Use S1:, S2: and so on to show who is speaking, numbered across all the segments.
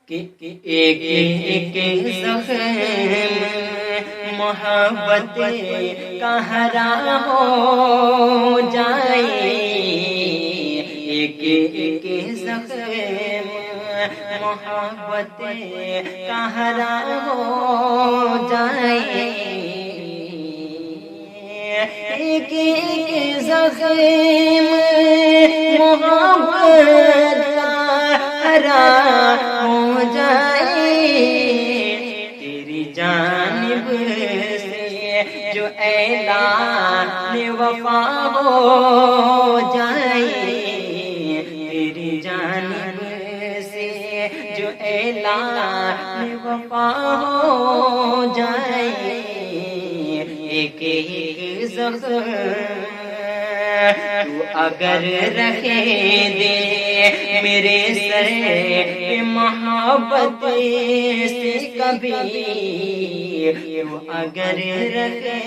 S1: کہ ایک ایک زخم محبت کا ہرا ہو جائے، ایک ایک زخم محبت کا ہرا ہو جائے، ایک ایک زخم محبت کا ہرا ہو جائے، تیری جانب سے جو اعلان وفا ہو جائے، تیری جانب سے جو اعلان وفا ہو جائے، ایک ایک زخم تو اگر رکھے دے میرے سر پہ محبت سے کبھی، تو اگر رکھے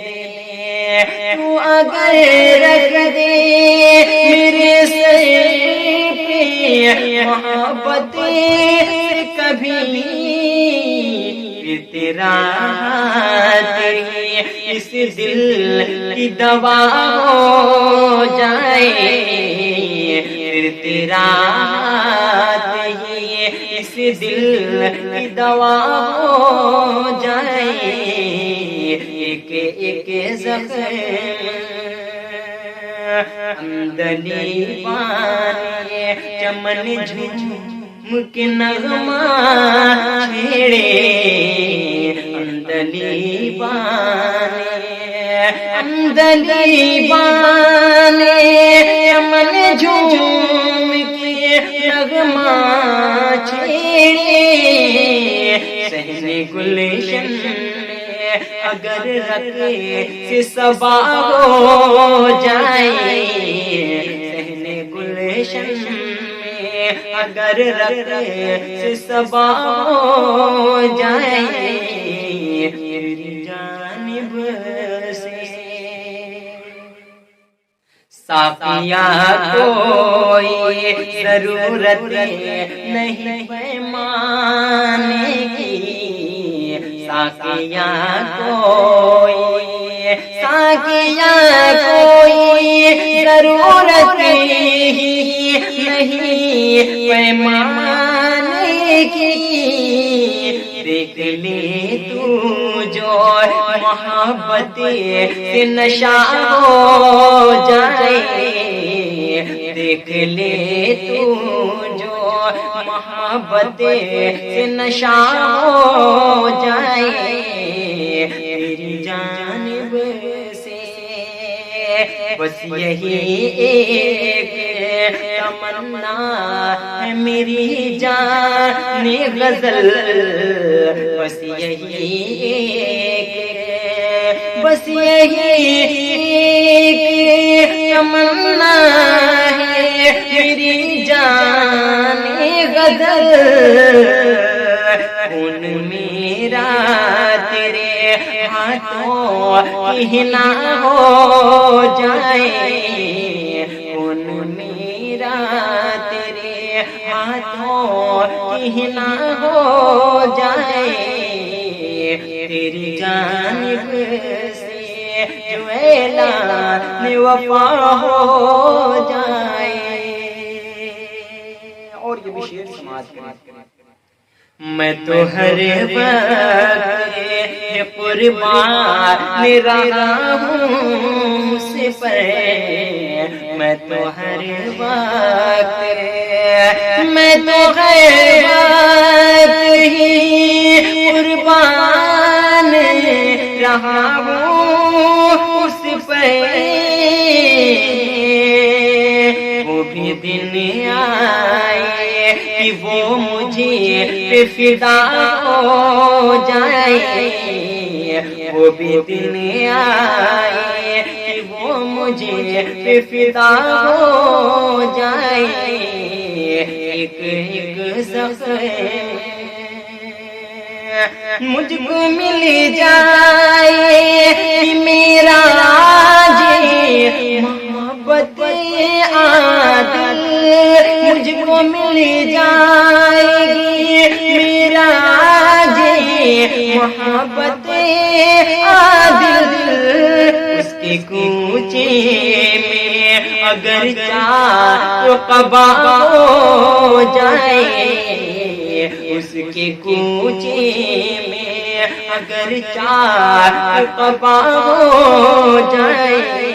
S1: دے، تو اگر رکھ دے میرے سر پہ محبت سے کبھی، تیرا ہاتھ اس دل کی دوا ہو جائے، پھر تیرا ہاتھ اس دل کی دوا ہو جائے، ایک ایک زخم اندلی پانی چمن جھوم کے نغمہ چھیڑے، اندلی بانے چمن جھوم کے نغمہ چھیڑے، صحن گلشن میں اگر رکھے سے صبا ہو جائے، صحن گلشن میں اگر رکھے سے صبا ہو جائے، تیری جانب سے ساقیا کوئی ضرورت نہیں پیمانے کی، ساقیا کوئی ضرورت نہیں پیمانے کی، دیکھ لے تو جو محبت سے نشہ ہو جائے، دیکھ لے تو جو محبت سے نشہ ہو جائے، تیری جانب سے بس یہی ایک تمنا ہے میری جان غزل، بس یہی ایک تمنا ہے میری جان غزل، خون میرا تیرے ہاتھوں کی حنا ہو جائے، خون میرا تیرے ہاتھوں کی حنا ہو جائے، تیری جانب سے جو اعلان وفا ہو جائے۔ اور یہ بھی شعر سماعت کریں۔ میں تو ہر وقت قربان رہا ہوں سے پر، میں تو ہر وقت ہی قربان رہا ہوں اس پہ، وہ بھی دن آئے کہ وہ مجھے پہ فدا ہو جائے، وہ بھی دن آئے کہ وہ مجھے پہ فدا ہو جائے، ایک ایک زخم مجھ کو مل جائے کہ میرا جی محبت عادل مجھ کو مل جائے گی محبت عادل اس کے کوچے میں اگر چار قبا ہو جائے، اس کے کوچے میں اگر چار قبا ہو جائے،